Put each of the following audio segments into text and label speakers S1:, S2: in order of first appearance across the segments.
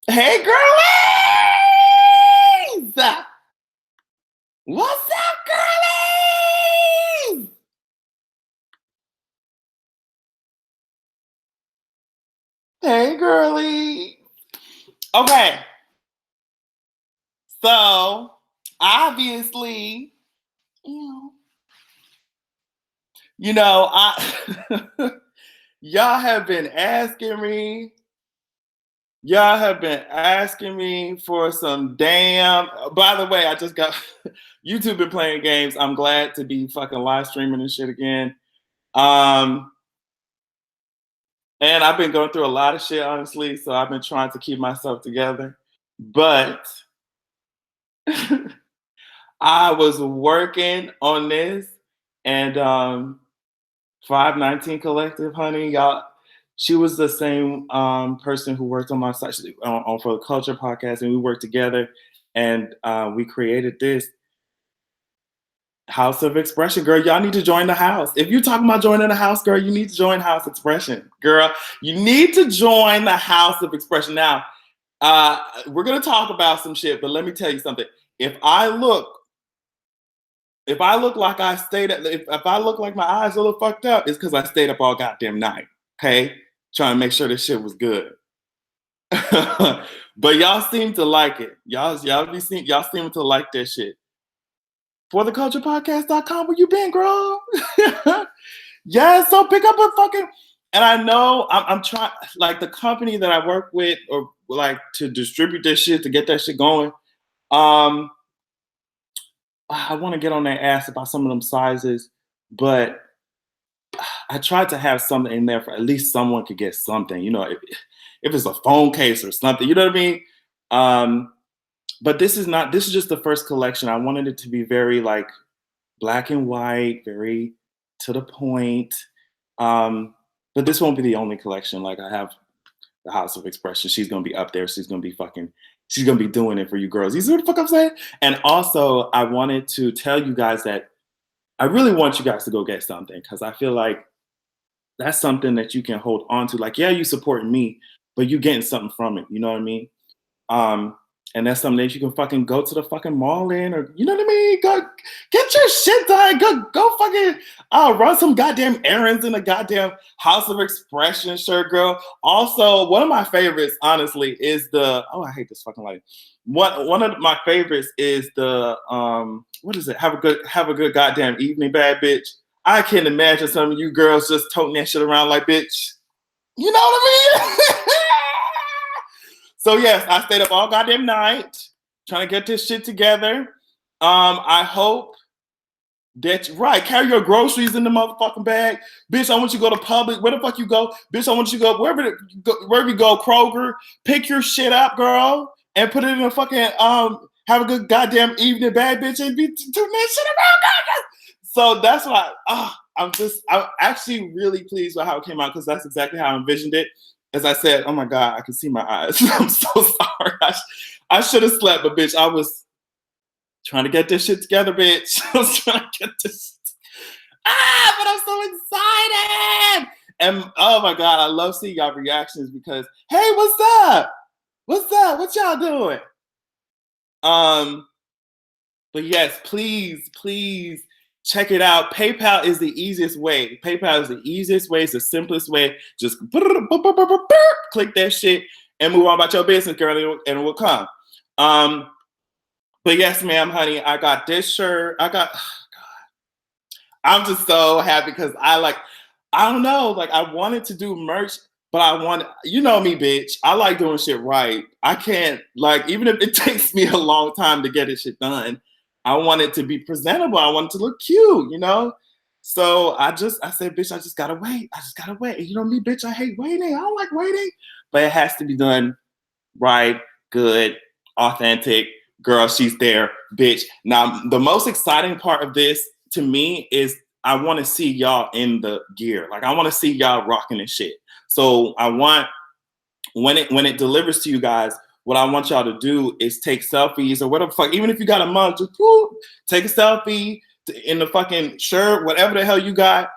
S1: Hey, girlies! What's up, girlies? Hey, girlie. Okay, so obviously, you know, I y'all have been asking me. Y'all have been asking me for some damn. By the way, I just got YouTube been playing games. I'm glad to be fucking live streaming and shit again. Um, and I've been going through a lot of shit, honestly. So I've been trying to keep myself together. But I was working on this, and 519 Collective, honey, y'all. She was the same person who worked on my site on for the Culture podcast, and we worked together, and we created this House of Expression. Girl, y'all need to join the house. If you're talking about joining the house, girl, you need to join House Expression. Girl, you need to join the House of Expression. Now, we're gonna talk about some shit, but let me tell you something. If I look like I stayed at, if I look like my eyes are a little fucked up, it's because I stayed up all goddamn night. Okay, trying to make sure this shit was good. But y'all seem to like it. Y'all seem to like that shit. For the culturepodcast.com, where you been, girl? Yeah, so pick up a fucking. And I know I'm trying, like the company that I work with, or like to distribute this shit to get that shit going. Um, I want to get on their ass about some of them sizes, but I tried to have something in there for at least someone could get something. If it's a phone case or something, you know what I mean. But this is not. This is just the first collection. I wanted it to be very like black and white, very to the point. Um, but this won't be the only collection. Like I have the House of Expression. She's gonna be up there. She's gonna be fucking. She's gonna be doing it for you girls. You see what the fuck I'm saying? And also, I wanted to tell you guys that I really want you guys to go get something because I feel like that's something that you can hold on to. Like, yeah, you supporting me, but you getting something from it. You know what I mean? Um, and that's something that you can fucking go to the fucking mall in, or you know what I mean? Go get your shit done. Go fucking run some goddamn errands in the goddamn House of Expression shirt, girl. Also, one of my favorites, honestly, is the I hate this fucking light. One of my favorites is the what is it? Have a good goddamn evening, bad bitch. I can't imagine some of you girls just toting that shit around like bitch. You know what I mean? So yes, I stayed up all goddamn night trying to get this shit together. I hope that right, carry your groceries in the motherfucking bag, bitch. I want you to go to Publix. Where the fuck you go, bitch? I want you to go wherever you go, Kroger. Pick your shit up, girl, and put it in a fucking Have a good goddamn evening, bad bitch, and be doing that shit around. So that's why I'm actually really pleased with how it came out because that's exactly how I envisioned it. As I said, oh my God, I can see my eyes. I'm so sorry. I should have slept, but bitch, I was trying to get this shit together, bitch. I was trying to get this. But I'm so excited. And oh my God, I love seeing y'all reactions because, hey, what's up? What's up? What y'all doing? But yes, please check it out. PayPal is the easiest way. PayPal is the easiest way. It's the simplest way. Just click that shit and move on about your business, girl, and it will come. But yes, ma'am, honey, I got this shirt. I'm just so happy because I don't know, like I wanted to do merch, but you know me, bitch. I like doing shit right. I can't, like, even if it takes me a long time to get this shit done, I want it to be presentable. I want it to look cute, you know? So I said, bitch, I just gotta wait. I just gotta wait. And you know me, bitch, I hate waiting. I don't like waiting. But it has to be done right, good, authentic. Girl, she's there, bitch. Now, the most exciting part of this to me is I want to see y'all in the gear. Like I want to see y'all rocking and shit. So I want when it delivers to you guys, what I want y'all to do is take selfies or whatever fuck. Even if you got a mug, just take a selfie in the fucking shirt, whatever the hell you got.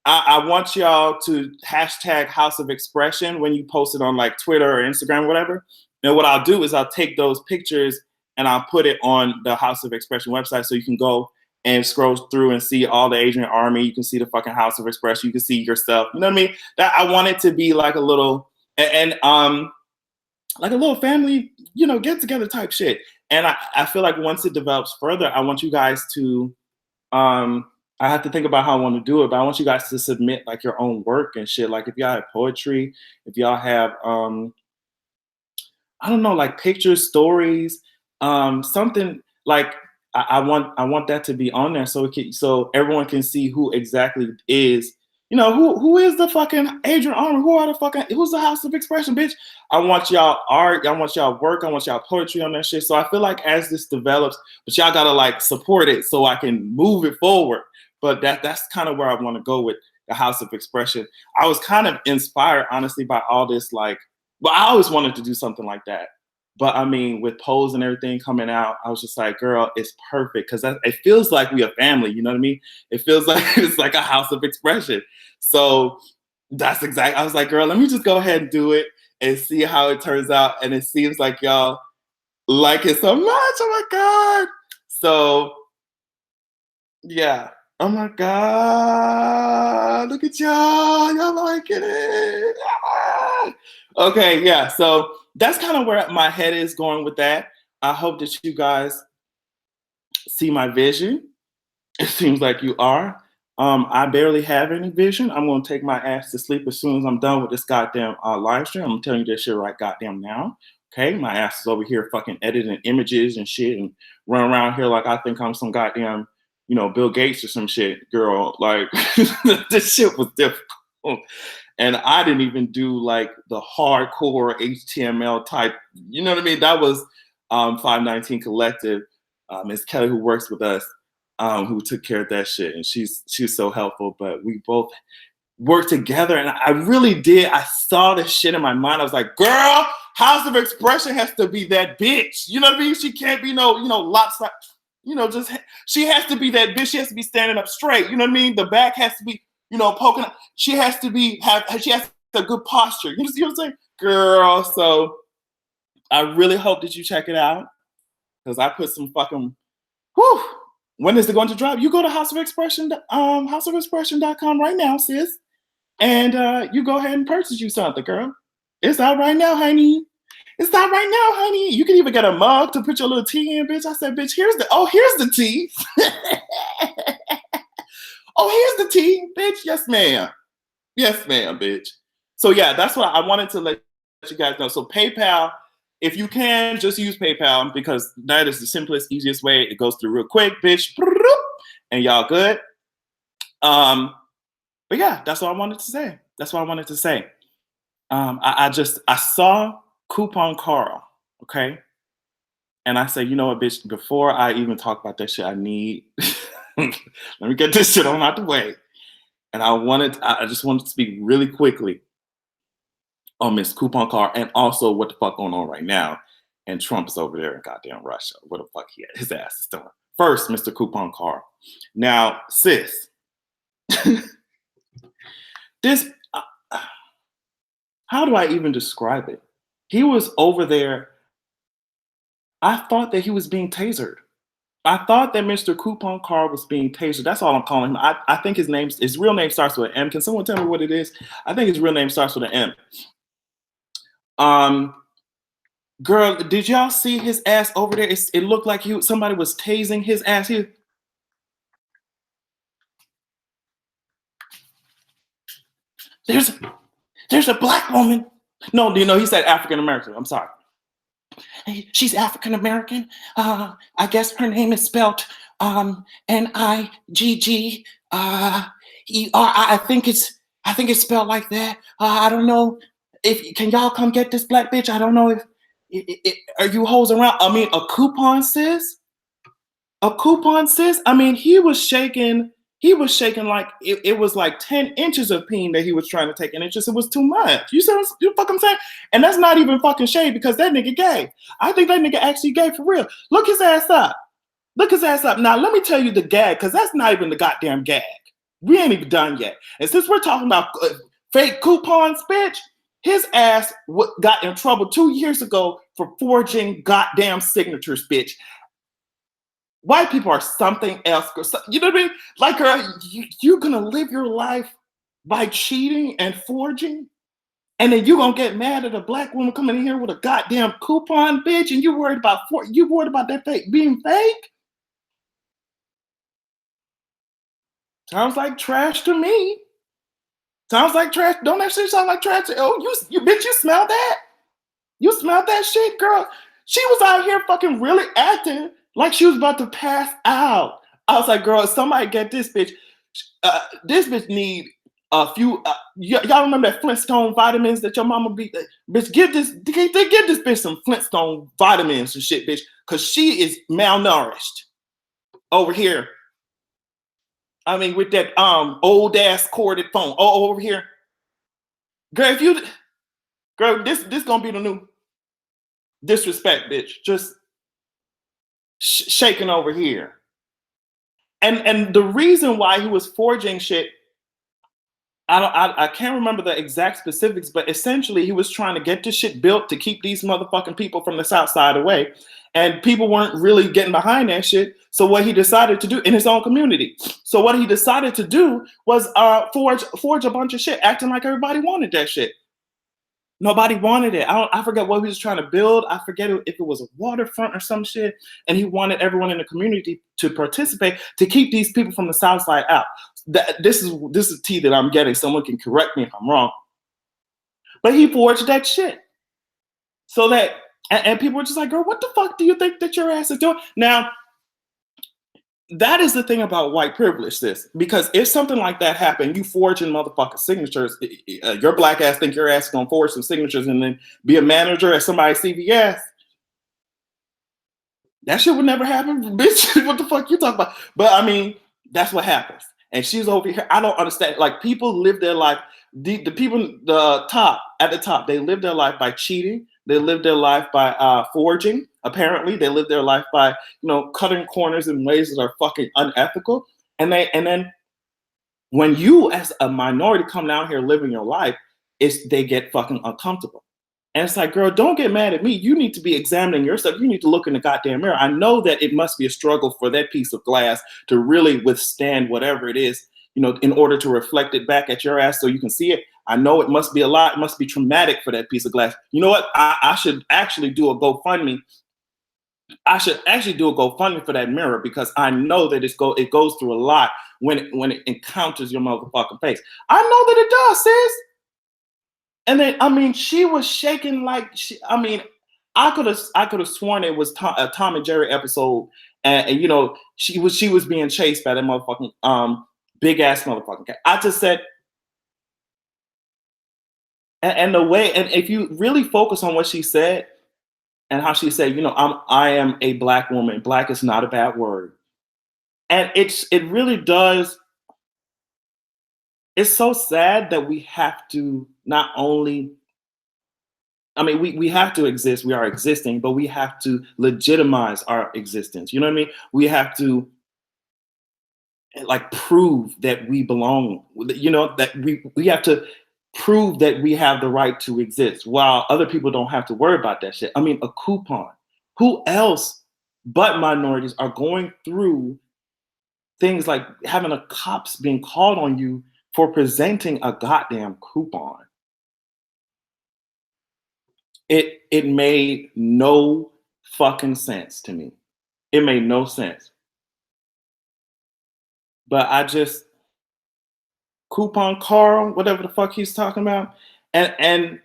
S1: I want y'all to hashtag House of Expression when you post it on like Twitter or Instagram or whatever. Now, what I'll do is I'll take those pictures and I'll put it on the House of Expression website, so you can go and scroll through and see all the Adrian Army. You can see the fucking House of Expression. You can see yourself. You know what I mean? That I want it to be like a little and like a little family, you know, get together type shit. And I feel like once it develops further, I want you guys to I have to think about how I want to do it, but I want you guys to submit like your own work and shit. Like if y'all have poetry, if y'all have I don't know, like pictures, stories, something like I want that to be on there so so everyone can see who exactly is, you know, who is the fucking Adrian Armour, who's the House of Expression, bitch. I want y'all art, I want y'all work, I want y'all poetry on that shit. So I feel like as this develops, but y'all gotta like support it so I can move it forward. But that's kind of where I want to go with the House of Expression. I was kind of inspired, honestly, by all this, like, well, I always wanted to do something like that. But I mean, with polls and everything coming out, I was just like, girl, it's perfect. Because it feels like we a family, you know what I mean? It feels like it's like a House of Expression. So that's exactly, I was like, girl, let me just go ahead and do it and see how it turns out. And it seems like y'all like it so much. Oh my God. So yeah. Oh my God. Look at y'all. Y'all liking it. Ah. Okay, yeah. So that's kind of where my head is going with that. I hope that you guys see my vision. It seems like you are. I barely have any vision. I'm gonna take my ass to sleep as soon as I'm done with this goddamn live stream. I'm telling you this shit right goddamn now. Okay, my ass is over here fucking editing images and shit and run around here like I think I'm some goddamn, you know, Bill Gates or some shit, girl. Like this shit was difficult. And I didn't even do like the hardcore HTML type, you know what I mean? That was 519 Collective, Ms. Kelly, who works with us, who took care of that shit. And she's so helpful, but we both worked together. And I really did. I saw this shit in my mind. I was like, girl, House of Expression has to be that bitch. You know what I mean? She can't be no, you know, lopsided, you know, just, she has to be that bitch. She has to be standing up straight. You know what I mean? The back has to be, you know, poking up. She has to have a good posture. You see what I'm saying? Girl, so I really hope that you check it out. Because I put some fucking, whew. When is it going to drop? You go to houseofexpression.com right now, sis. And you go ahead and purchase you something, girl. It's out right now, honey. It's out right now, honey. You can even get a mug to put your little tea in, bitch. I said, bitch, here's the tea. Oh, here's the tea, bitch. Yes, ma'am. Yes, ma'am, bitch. So yeah, that's what I wanted to let you guys know. So PayPal, if you can, just use PayPal because that is the simplest, easiest way. It goes through real quick, bitch. And y'all good. But yeah, that's what I wanted to say. That's what I wanted to say. I saw Coupon Carl, okay? And I said, you know what, bitch, before I even talk about that shit, I need, let me get this shit on out the way. And I just wanted to speak really quickly on Miss Coupon Carl and also what the fuck going on right now. And Trump's over there in goddamn Russia. What the fuck his ass is doing. First, Mr. Coupon Carl. Now, sis, this, how do I even describe it? He was over there. I thought that he was being tasered. I thought that Mr. Coupon Carl was being tasered. That's all I'm calling him. I think his real name starts with an M. Can someone tell me what it is? I think his real name starts with an M. Girl, did y'all see his ass over there? It looked like somebody was tasing his ass here. There's a black woman. No, you know, he said African American. I'm sorry. She's African American. I guess her name is spelled Nigg. I think it's spelled like that. I don't know can y'all come get this black bitch? I don't know if are you hoes around? I mean, a coupon sis. A coupon sis. I mean, he was shaking like it was like 10 inches of peen that he was trying to take, and it was too much. You see what I'm saying? And that's not even fucking shade because that nigga gay. I think that nigga actually gay for real. Look his ass up. Look his ass up. Now let me tell you the gag, because that's not even the goddamn gag. We ain't even done yet. And since we're talking about fake coupons, bitch, His ass got in trouble 2 years ago for forging goddamn signatures, bitch. White people are something else. You know what I mean? Like, you're gonna live your life by cheating and forging, and then you gonna get mad at a black woman coming in here with a goddamn coupon, bitch, and you worried about that fake being fake? Sounds like trash to me. Sounds like trash. Don't that shit sound like trash? Oh, you bitch, you smell that? You smelled that shit, girl? She was out here fucking really acting like she was about to pass out. I was like, girl, somebody get this bitch. This bitch need a few. Y'all remember that Flintstone vitamins that your mama be? Bitch, give this bitch some Flintstone vitamins and shit, bitch, because she is malnourished over here. I mean, with that old ass corded phone. Oh, over here, girl. This gonna be the new disrespect, bitch. Just shaking over here. And the reason why he was forging shit, I can't remember the exact specifics, but essentially he was trying to get this shit built to keep these motherfucking people from the South Side away. And people weren't really getting behind that shit. So what he decided to do in his own community. So what he decided to do was forge a bunch of shit, acting like everybody wanted that shit. Nobody wanted it. I forget what he was trying to build. I forget if it was a waterfront or some shit. And he wanted everyone in the community to participate to keep these people from the South Side out. This is tea that I'm getting. Someone can correct me if I'm wrong. But he forged that shit. So that, and people were just like, girl, what the fuck do you think that your ass is doing? Now, that is the thing about white privilege, sis. Because if something like that happened, you forging motherfucking signatures, your black ass think your ass is gonna forge some signatures and then be a manager at somebody's CVS. That shit would never happen, bitch. What the fuck you talking about? But I mean, that's what happens. And she's over here. I don't understand. Like, people live their life. The people at the top, they live their life by cheating. They live their life by forging. Apparently, they live their life by cutting corners in ways that are fucking unethical. And then when you as a minority come down here living your life, they get fucking uncomfortable. And it's like, girl, don't get mad at me. You need to be examining yourself. You need to look in the goddamn mirror. I know that it must be a struggle for that piece of glass to really withstand whatever it is, in order to reflect it back at your ass so you can see it. I know it must be a lot. It must be traumatic for that piece of glass. You know what? I should actually do a GoFundMe. I should actually do a GoFundMe for that mirror, because I know that it goes through a lot when it encounters your motherfucking face. I know that it does, sis. And then, I mean, she was shaking like I could have sworn it was a Tom and Jerry episode, and she was being chased by that motherfucking big ass motherfucking cat. I just said, and the way, and if you really focus on what she said and how she said, I am a black woman. Black is not a bad word, and it really does. It's so sad that we have to not only, we have to exist, we are existing, but we have to legitimize our existence. You know what I mean? We have to prove that we belong, that we have to prove that we have the right to exist, while other people don't have to worry about that shit. I mean, a coupon. Who else but minorities are going through things like having a cops being called on you for presenting a goddamn coupon? It made no fucking sense to me. It made no sense. But coupon Carl, whatever the fuck he's talking about. And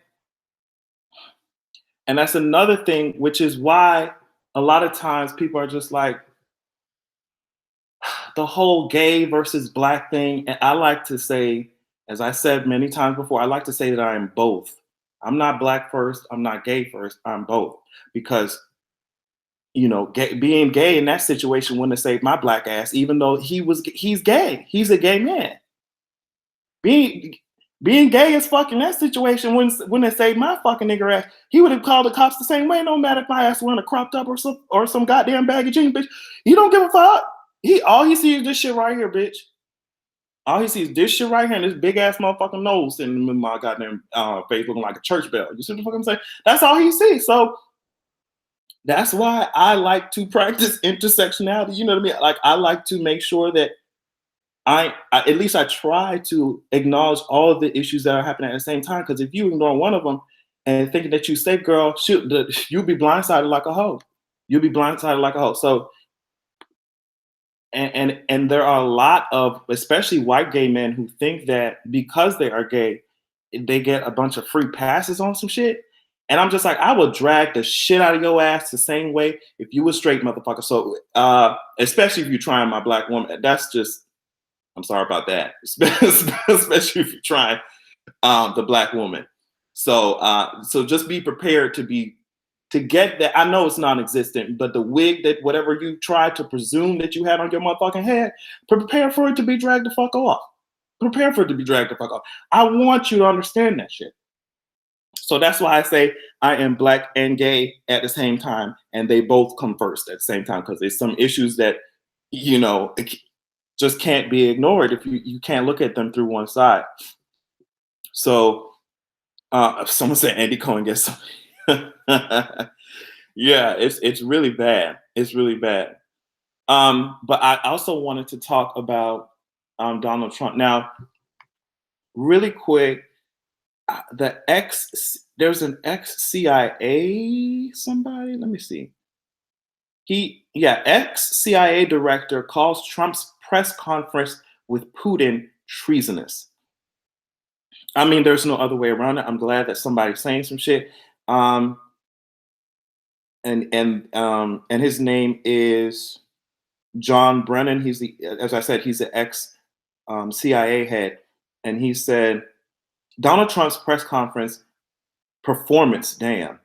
S1: that's another thing, which is why a lot of times people are just like, the whole gay versus black thing. And I like to say, as I said many times before, I like to say that I am both. I'm not black first, I'm not gay first, I'm both. Because being gay in that situation wouldn't have saved my black ass, even though he's gay. He's a gay man. Being gay as fuck in that situation wouldn't have saved my fucking nigger ass. He would have called the cops the same way, no matter if my ass wearing a crop top or some goddamn baggy jeans, bitch. He don't give a fuck. All he sees is this shit right here, bitch. All he sees is this shit right here and this big ass motherfucking nose sitting in my goddamn face looking like a church bell. You see what the fuck I'm saying? That's all he sees. So that's why I like to practice intersectionality. You know what I mean? Like I like to make sure that I at least I try to acknowledge all of the issues that are happening at the same time. Because if you ignore one of them and thinking that you safe, girl, shoot, you'll be blindsided like a hoe. You'll be blindsided like a hoe. So and there are a lot of especially white gay men who think that because they are gay, they get a bunch of free passes on some shit. And I'm just like, I will drag the shit out of your ass the same way if you were straight, motherfucker. So especially if you're trying my black woman, that's just I'm sorry about that. Especially if you're trying the black woman. So just be prepared to get that. I know it's non-existent, but the wig that whatever you tried to presume that you had on your motherfucking head, prepare for it to be dragged the fuck off. Prepare for it to be dragged the fuck off. I want you to understand that shit. So that's why I say I am black and gay at the same time, and they both come first at the same time because there's some issues that just can't be ignored if you can't look at them through one side. So if someone said Andy Cohen gets some. Yeah, it's really bad. It's really bad. But I also wanted to talk about Donald Trump. Now, really quick, there's an ex-CIA somebody. Let me see. Ex-CIA director calls Trump's press conference with Putin treasonous. I mean, there's no other way around it. I'm glad that somebody's saying some shit. And his name is John Brennan. As I said, he's the ex CIA head, and he said Donald Trump's press conference performance. Damn,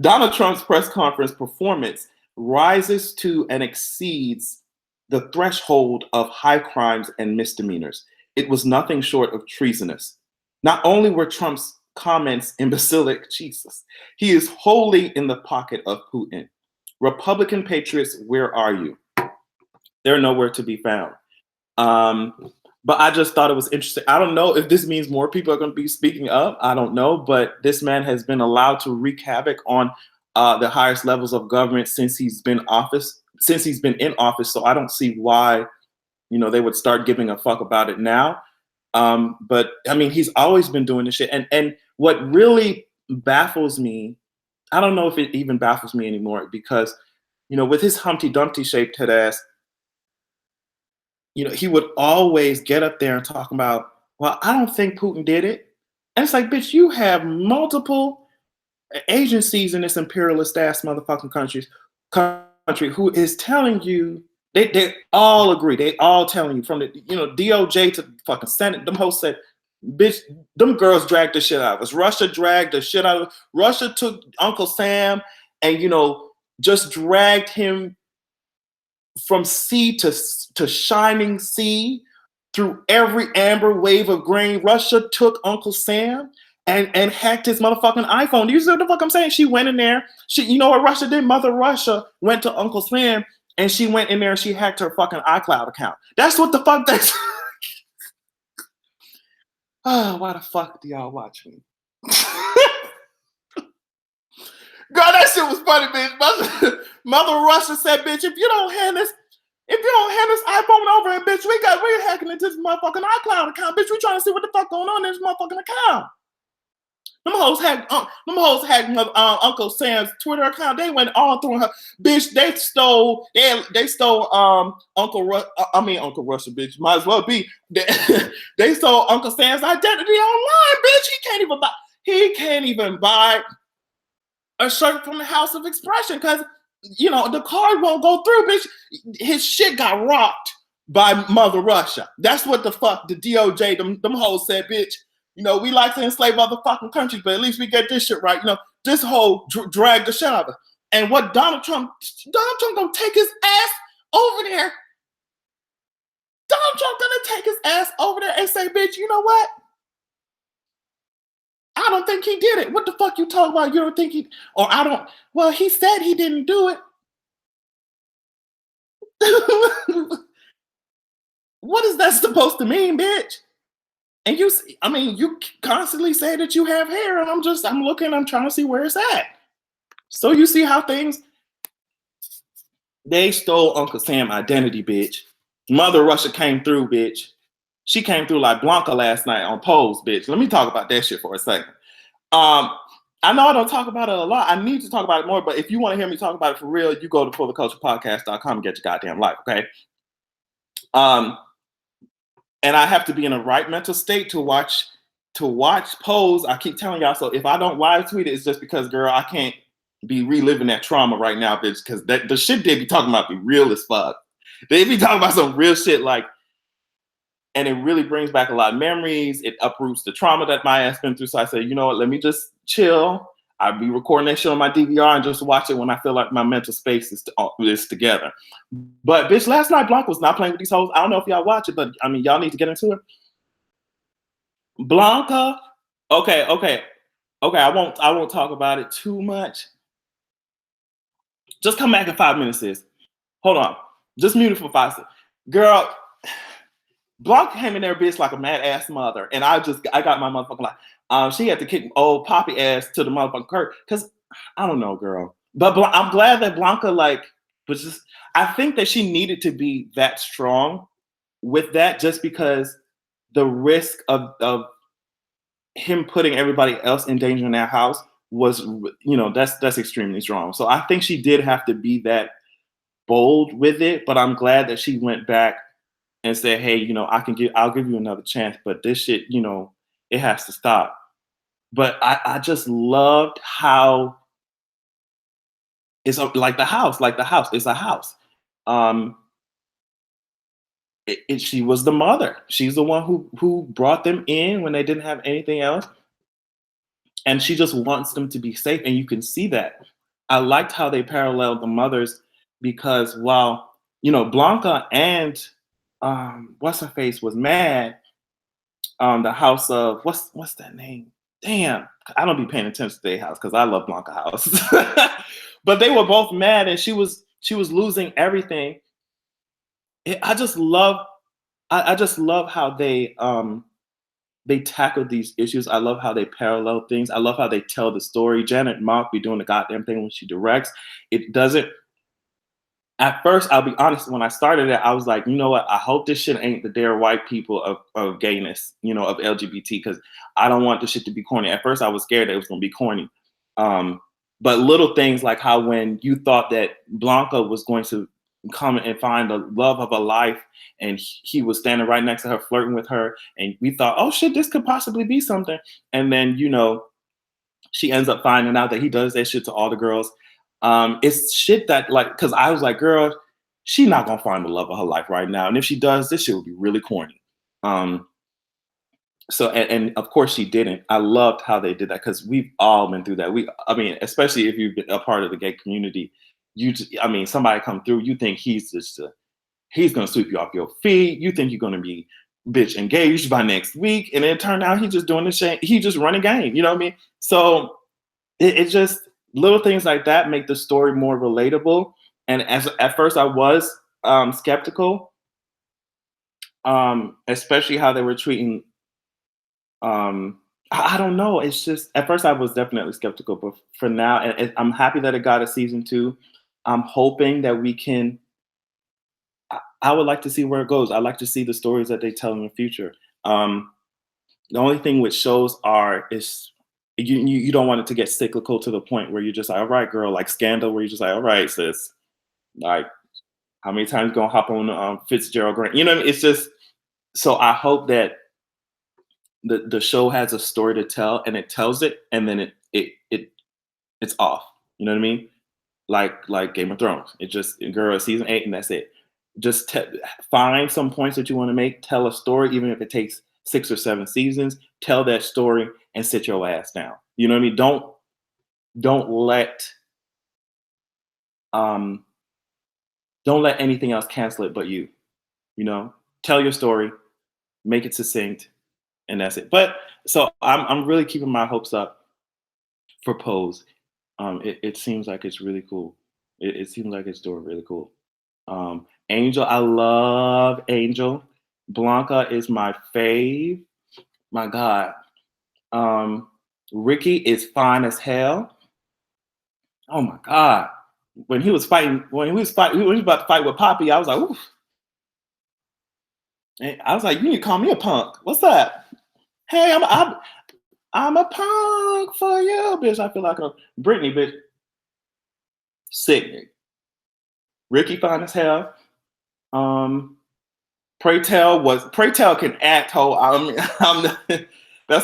S1: Donald Trump's press conference performance rises to and exceeds the threshold of high crimes and misdemeanors. It was nothing short of treasonous. Not only were Trump's comments imbecilic, Jesus, he is wholly in the pocket of Putin. Republican patriots, where are you? They're nowhere to be found. But I just thought it was interesting. I don't know if this means more people are going to be speaking up. I don't know, but this man has been allowed to wreak havoc on the highest levels of government since he's been in office. So I don't see why, they would start giving a fuck about it now. But I mean, he's always been doing this shit. And what really baffles me, I don't know if it even baffles me anymore because, with his Humpty Dumpty shaped head ass, he would always get up there and talk about, well, I don't think Putin did it. And it's like, bitch, you have multiple agencies in this imperialist ass motherfucking country who is telling you, they all agree. They all telling you from the, DOJ to the fucking Senate, them hosts said, bitch, them girls dragged the shit out of us. Russia dragged the shit out of us. Russia took Uncle Sam and, just dragged him from sea to shining sea through every amber wave of grain. Russia took Uncle Sam and hacked his motherfucking iPhone. You see what the fuck I'm saying? She went in there. You know what Russia did? Mother Russia went to Uncle Sam and she went in there and she hacked her fucking iCloud account. That's what the fuck that's. Why the fuck do y'all watch me? Girl, that shit was funny, bitch. Mother Russia said, bitch, if you don't hand this iPhone over here, bitch, we're hacking into this motherfucking iCloud account, bitch. We trying to see what the fuck going on in this motherfucking account. Them hoes hacked Uncle Sam's Twitter account. They went all through her, bitch. They stole Uncle Russia, bitch. Might as well be. They stole Uncle Sam's identity online, bitch. He can't even buy a shirt from the House of Expression because the card won't go through, bitch. His shit got rocked by Mother Russia. That's what the fuck the DOJ, them hoes said, bitch. We like to enslave other fucking countries, but at least we get this shit right. This whole drag the shit out of it. And what Donald Trump gonna take his ass over there. Donald Trump gonna take his ass over there and say, bitch, you know what? I don't think he did it. What the fuck you talking about? You don't think he, or I don't, well, he said he didn't do it. What is that supposed to mean, bitch? And I mean, you constantly say that you have hair, and I'm looking, I'm trying to see where it's at. So you see how things, they stole Uncle Sam identity, bitch. Mother Russia came through, bitch. She came through like Blanca last night on Pose, bitch. Let me talk about that shit for a second. Um, I know I don't talk about it a lot. I need to talk about it more, but if you want to hear me talk about it for real, you go to fortheculturepodcast.com and get your goddamn life, okay? Um, and I have to be in the right mental state to watch Pose. I keep telling y'all, so if I don't live tweet it, it's just because, girl, I can't be reliving that trauma right now, bitch, because that the shit they be talking about be real as fuck. They be talking about some real shit, like, and it really brings back a lot of memories. It uproots the trauma that my ass been through. So I said, you know what, let me just chill. I'll be recording that shit on my DVR and just watch it when I feel like my mental space is together. But bitch, last night Blanca was not playing with these hoes. I don't know if y'all watch it, but I mean, y'all need to get into it. Blanca, okay. I won't talk about it too much. Just come back in 5 minutes, sis. Hold on. Just mute it for 5 seconds. Girl, Blanca came in there, bitch, like a mad ass mother. And I got my motherfucking life. She had to kick old Poppy ass to the motherfucking curb. Cause I don't know, girl. But I'm glad that Blanca, like, was just, I think that she needed to be that strong with that, just because the risk of him putting everybody else in danger in that house was, that's extremely strong. So I think she did have to be that bold with it, but I'm glad that she went back and said, hey, I'll give you another chance, but this shit, it has to stop. But I just loved how it's like the house, it's a house. Um, she was the mother. She's the one who brought them in when they didn't have anything else, and she just wants them to be safe, and you can see that. I liked how they paralleled the mothers, because while Blanca and what's her face was mad, the house of what's that name? Damn, I don't be paying attention to their house because I love Blanca house. But they were both mad, and she was losing everything. I just love I just love how they tackle these issues. I love how they parallel things. I love how they tell the story. Janet Mock be doing the goddamn thing when she directs. It doesn't. At first, I'll be honest, when I started it, I was like, you know what? I hope this shit ain't the dare white people of gayness, of LGBT, because I don't want this shit to be corny. At first, I was scared that it was going to be corny. Um, but little things like how when you thought that Blanca was going to come and find the love of her life, and he was standing right next to her, flirting with her, and we thought, oh shit, this could possibly be something. And then, she ends up finding out that he does that shit to all the girls. It's shit that, like, because I was like, girl, she not gonna find the love of her life right now, and if she does, this shit will be really corny. Um, so and of course she didn't. I loved how they did that, because we've all been through that. I mean, especially if you've been a part of the gay community, I mean, somebody come through, you think he's gonna sweep you off your feet. You think you're gonna be bitch engaged by next week, and it turned out he just doing the shit. He just running game. You know what I mean? So it just, little things like that make the story more relatable. And at first I was skeptical, especially how they were treating. I don't know. It's just, at first I was definitely skeptical, but for now, and I'm happy that it got a season 2. I'm hoping that we can. I would like to see where it goes. I like to see the stories that they tell in the future. The only thing with shows is you don't want it to get cyclical to the point where you're just like, all right, girl, like Scandal, where you're just like, all right, sis, like, how many times you gonna hop on Fitzgerald Grant? You know what I mean? It's just, so I hope that the show has a story to tell, and it tells it, and then it's off. You know what I mean? Like Game of Thrones. It just, girl, season 8, and that's it. Just find some points that you want to make. Tell a story, even if it takes 6 or 7 seasons. Tell that story and sit your ass down. You know what I mean? Um, don't let anything else cancel it but you. Tell your story, make it succinct, and that's it. But so I'm really keeping my hopes up for Pose. It seems like it's really cool. It seems like it's doing really cool. Angel, I love Angel. Blanca is my fave. My God. Ricky is fine as hell. Oh my God. When he was about to fight with Poppy, I was like, oof. And I was like, you need to call me a punk. What's that? Hey, I'm a punk for you, bitch. I feel like a Britney, bitch. Sickening. Ricky fine as hell. Pray Tell can act. That's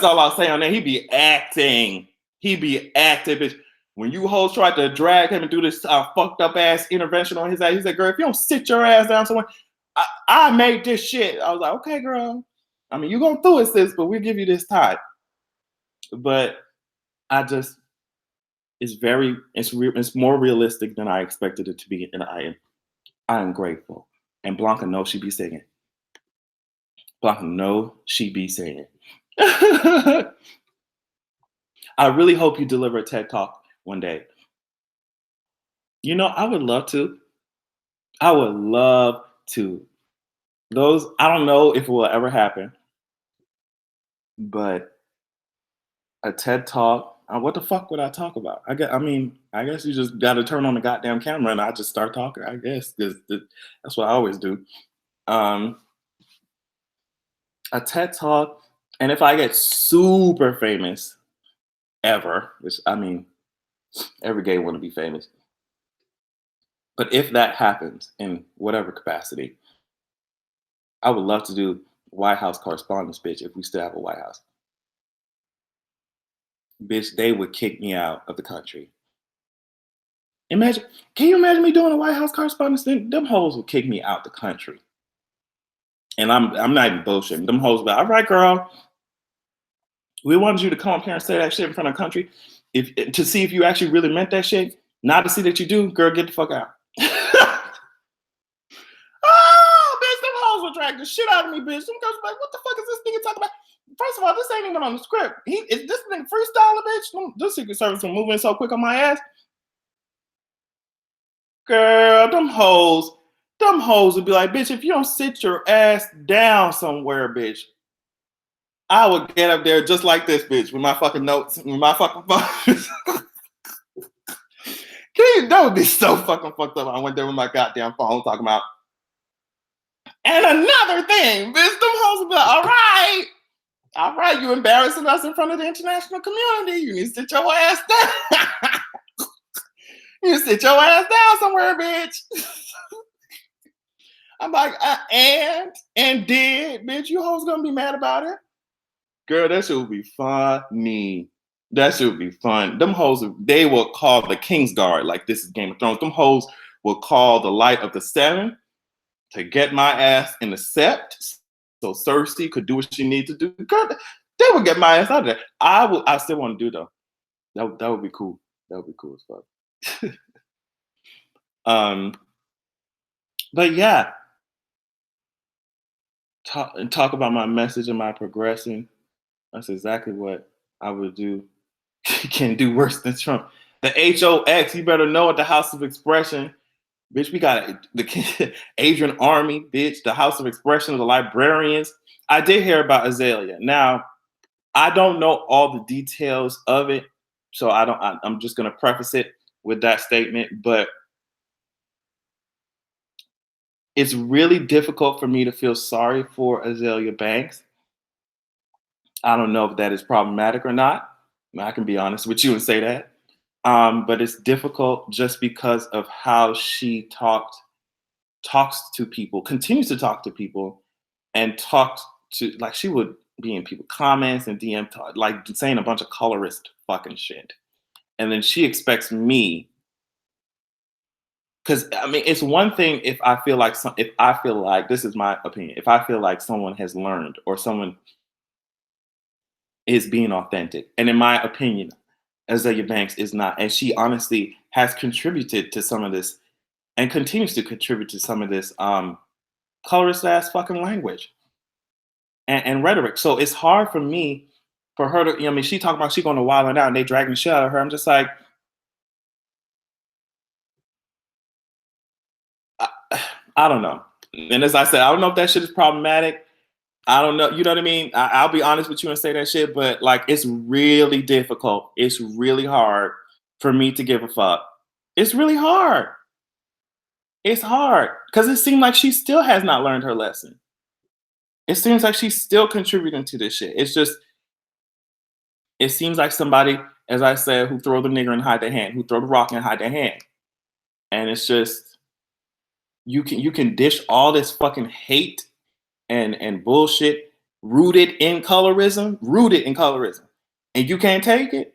S1: all I'll say on that. He be acting. Bitch. When you hoes tried to drag him and do this fucked up ass intervention on his ass, he said, "Girl, if you don't sit your ass down somewhere, I made this shit." I was like, "Okay, girl. I mean, you going through it, sis, but we'll give you this time." But I just, it's more realistic than I expected it to be, and I am grateful. And Blanca knows she be singing. Blanca knows she be singing. I really hope you deliver a TED Talk one day. You know, I would love to. I would love to. I don't know if it will ever happen, but a TED Talk. What the fuck would I talk about? I guess you just got to turn on the goddamn camera and I just start talking. I guess that's what I always do. A TED Talk, and if I get super famous, ever, which I mean, every gay want to be famous. But if that happens in whatever capacity, I would love to do White House correspondence, bitch, if we still have a White House. Bitch, they would kick me out of the country. Can you imagine me doing a White House correspondence thing? Them hoes would kick me out the country. And I'm not even bullshitting. Them hoes be like, all right, girl, we wanted you to come up here and say that shit in front of the country to see if you actually really meant that shit. Not to see that you do, girl, get the fuck out. Oh, bitch, them hoes will drag the shit out of me, bitch. Them girls be like, what the fuck is this nigga talking about? First of all, this ain't even on the script. Is this nigga freestyling, bitch? This Secret Service will move in so quick on my ass. Girl, them hoes would be like, bitch, if you don't sit your ass down somewhere, bitch, I would get up there just like this, bitch, with my fucking notes, with my fucking phone. That would be so fucking fucked up. I went there with my goddamn phone talking about. And another thing, bitch, them hoes would be like, all right, you embarrassing us in front of the international community. You need to sit your ass down. You need to sit your ass down somewhere, bitch. I'm like, and did, bitch, you hoes gonna be mad about it? Girl, that shit would be funny. That shit would be fun. Them hoes, they will call the King's Guard, like this is Game of Thrones. Them hoes will call the Light of the Seven to get my ass in the sept so Cersei could do what she needs to do. Girl, they would get my ass out of there. I still want to do though. That would be cool. That would be cool as fuck. But yeah, talk about my message and my progression. That's exactly what I would do. Can't do worse than Trump. The HOX, you better know at the House of Expression. Bitch, we got the Adrian Army, bitch, the House of Expression, the librarians. I did hear about Azalea. Now, I don't know all the details of it, so I'm just gonna preface it with that statement, but it's really difficult for me to feel sorry for Azalea Banks. I don't know if that is problematic or not. I can be honest with you and say that. But it's difficult just because of how she talks to people, continues to talk to people, and talked to, like, she would be in people comments and DM, like saying a bunch of colorist fucking shit. And then she expects me, because I mean, it's one thing if I feel like this is my opinion, if I feel like someone has learned or someone is being authentic. And in my opinion, Azalea Banks is not. And she honestly has contributed to some of this and continues to contribute to some of this colorist ass fucking language and rhetoric. So it's hard for me, for her to, I mean, she talking about she going to wild and out and they dragging the shit out of her. I'm just like, I don't know. And as I said, I don't know if that shit is problematic. I don't know. You know what I mean? I'll be honest with you and say that shit, but like, it's really difficult. It's really hard for me to give a fuck. It's really hard. It's hard because it seems like she still has not learned her lesson. It seems like she's still contributing to this shit. It's just, it seems like somebody, as I said, who throw the nigger and hide their hand, who throw the rock and hide their hand. And it's just, you can dish all this fucking hate and bullshit rooted in colorism, and you can't take it.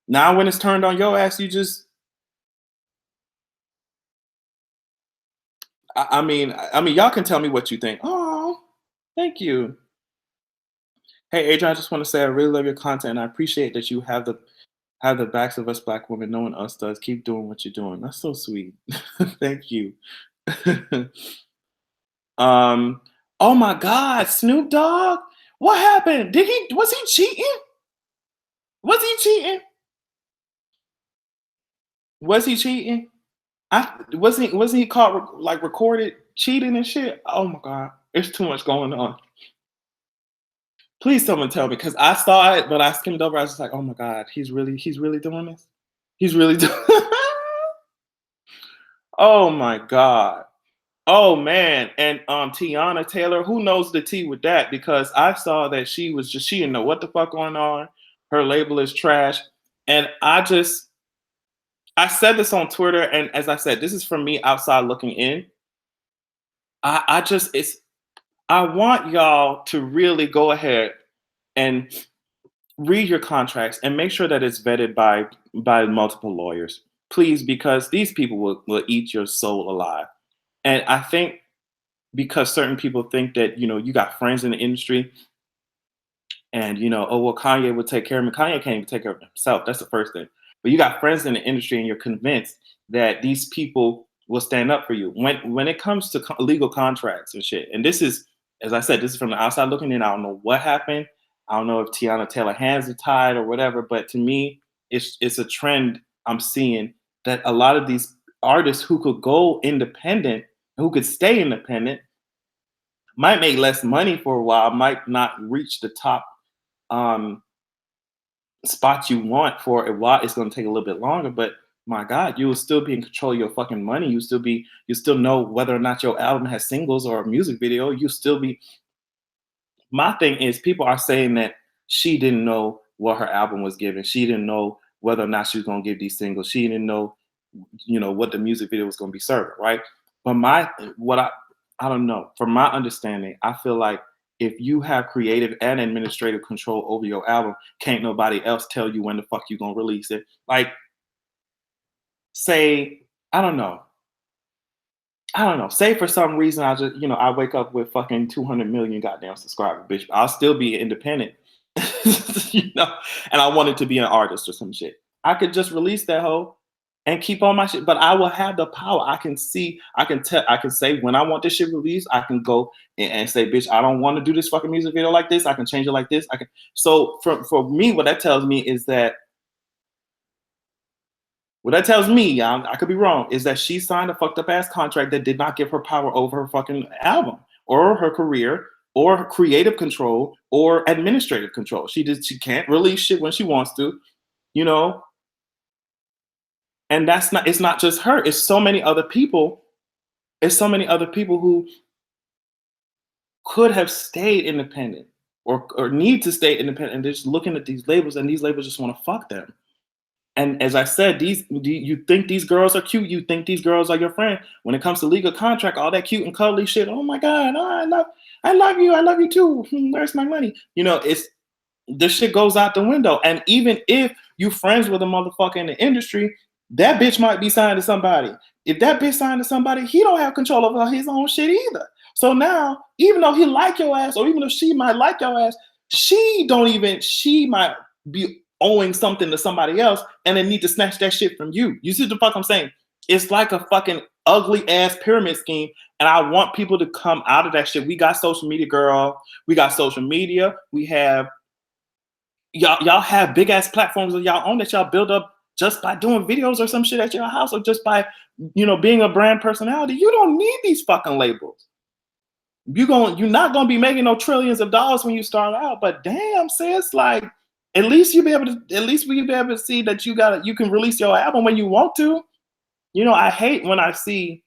S1: Now when it's turned on your ass, you just, I mean, y'all can tell me what you think. Oh, thank you. Hey, Adrian, I just want to say I really love your content, and I appreciate that you have the backs of us black women. No one else does. Keep doing what you're doing. That's so sweet. Thank you. um. Oh my God, Snoop Dogg. What happened? Was he cheating? Was he cheating? Was he cheating? Wasn't he caught like recorded cheating and shit? Oh my God, there's too much going on. Please someone tell me, because I saw it, but I skimmed over. I was just like, oh my God, he's really doing this. He's really doing. Oh my God. Oh man, and Tiana Taylor, who knows the tea with that? Because I saw that she didn't know what the fuck going on. Her label is trash, and I said this on Twitter, and as I said, this is from me outside looking in. I just I want y'all to really go ahead and read your contracts and make sure that it's vetted by multiple lawyers, please, because these people will eat your soul alive. And I think because certain people think that, you got friends in the industry and, oh, well, Kanye would take care of me. Kanye can't even take care of himself. That's the first thing. But you got friends in the industry and you're convinced that these people will stand up for you. When it comes to legal contracts and shit, and this is, as I said, this is from the outside looking in. I don't know what happened. I don't know if Tiana Taylor hands are tied or whatever, but to me, it's a trend I'm seeing that a lot of these artists who could go independent, who could stay independent, might make less money for a while, might not reach the top spot you want for a while. It's going to take a little bit longer, but my God, you will still be in control of your fucking money. You still know whether or not your album has singles or a music video. You still be. My thing is, people are saying that she didn't know what her album was giving. She didn't know whether or not she was going to give these singles. She didn't know, what the music video was going to be serving, right? But I don't know. From my understanding, I feel like if you have creative and administrative control over your album, can't nobody else tell you when the fuck you gonna release it. Like, say, I don't know. Say for some reason I just, I wake up with fucking 200 million goddamn subscribers, bitch. I'll still be independent, and I wanted to be an artist or some shit. I could just release that hoe and keep on my shit, but I will have the power. I can say when I want this shit released, I can go and say, bitch, I don't want to do this fucking music video like this. I can change it like this. So for me, what that tells me is that, I could be wrong, is that she signed a fucked up ass contract that did not give her power over her fucking album or her career or her creative control or administrative control. She can't release shit when she wants to, and it's not just her. It's so many other people. It's so many other people who could have stayed independent or need to stay independent, and they're just looking at these labels, and these labels just want to fuck them. And as I said, you think these girls are cute. You think these girls are your friend. When it comes to legal contract, all that cute and cuddly shit. Oh my God, oh, I love you. I love you too. Where's my money? This shit goes out the window. And even if you friends with a motherfucker in the industry, that bitch might be signed to somebody. If that bitch signed to somebody, he don't have control over his own shit either. So now, even though he like your ass, or even though she might like your ass, she might be owing something to somebody else and then need to snatch that shit from you. You see what the fuck I'm saying? It's like a fucking ugly ass pyramid scheme. And I want people to come out of that shit. We got social media, girl. We got social media. We have y'all have big ass platforms of y'all own that y'all build up just by doing videos or some shit at your house, or just by being a brand personality. You don't need these fucking labels. You're not gonna be making no trillions of dollars when you start out, but damn, sis, like at least you be able to at least we be able to see that you can release your album when you want to. I hate when I see,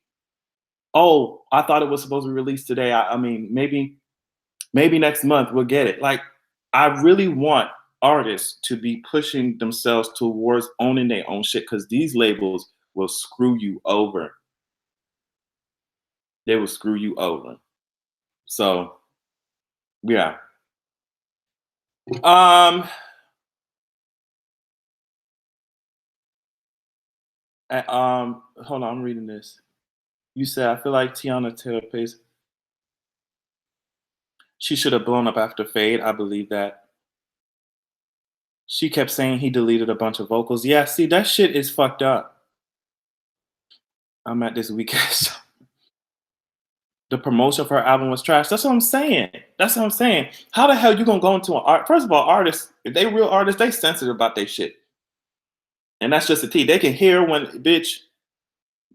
S1: oh, I thought it was supposed to be released today. I mean, maybe next month we'll get it. Like, I really want artists to be pushing themselves towards owning their own shit because these labels will screw you over. They will screw you over. So yeah. Um Hold on, I'm reading this. You said I feel like Tiana Taylor Pace. She should have blown up after Fade. I believe that. She kept saying he deleted a bunch of vocals. Yeah, see, that shit is fucked up. I'm at this weekend show. The promotion for her album was trash. That's what I'm saying. That's what I'm saying. How the hell you gonna go into an art? First of all, artists, if they real artists, they sensitive about their shit. And that's just the T. They can hear when, bitch,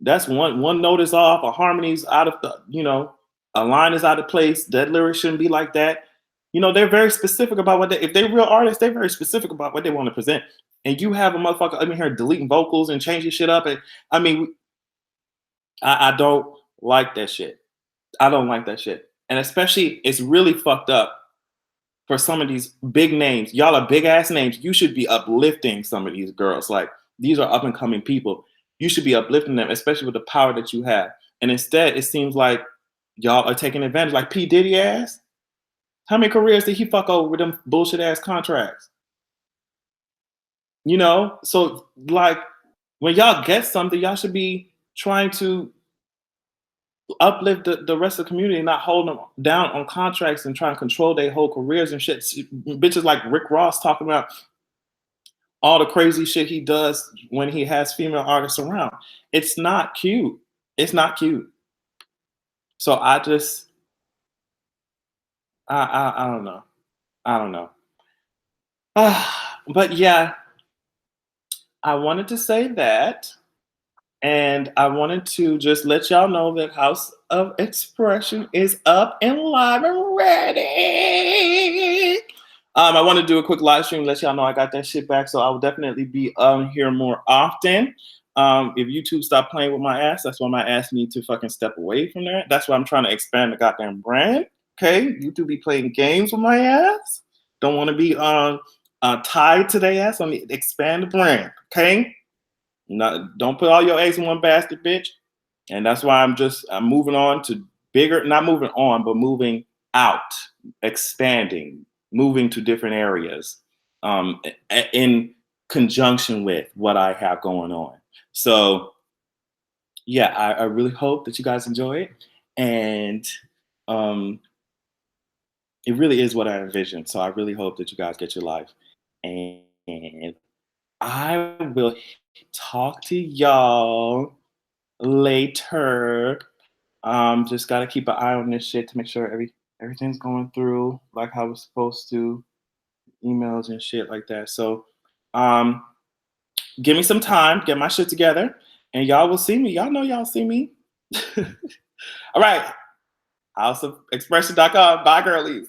S1: that's one note is off, a harmony's out of the, a line is out of place, that lyric shouldn't be like that. They're very specific about if they're real artists, they're very specific about what they want to present. And you have a motherfucker in here deleting vocals and changing shit up. And I mean, I don't like that shit. I don't like that shit. And especially, it's really fucked up for some of these big names. Y'all are big ass names. You should be uplifting some of these girls. Like, these are up and coming people. You should be uplifting them, especially with the power that you have. And instead, it seems like y'all are taking advantage. Like P. Diddy ass. How many careers did he fuck over with them bullshit ass contracts? So like, when y'all get something, y'all should be trying to uplift the rest of the community, not hold them down on contracts and try and control their whole careers and shit. Bitches like Rick Ross talking about all the crazy shit he does when he has female artists around. It's not cute. It's not cute. So I just, I don't know. I don't know. But yeah, I wanted to say that. And I wanted to just let y'all know that House of Expression is up and live and ready. I want to do a quick live stream, let y'all know I got that shit back. So I will definitely be on here more often. If YouTube stop playing with my ass, that's why my ass need to fucking step away from there. That's why I'm trying to expand the goddamn brand. Okay, YouTube be playing games with my ass. Don't want to be tied to their ass. I need to expand the brand. Okay. Don't put all your eggs in one basket, bitch. And that's why I'm moving on to bigger, not moving on, but moving out, expanding, moving to different areas in conjunction with what I have going on. So yeah, I really hope that you guys enjoy it. And it really is what I envisioned. So I really hope that you guys get your life. And I will talk to y'all later. Just gotta keep an eye on this shit to make sure everything's going through like how it's supposed to, emails and shit like that. So give me some time, get my shit together, and y'all will see me. Y'all know y'all see me. All right. HouseofExpression.com. Bye, girlies.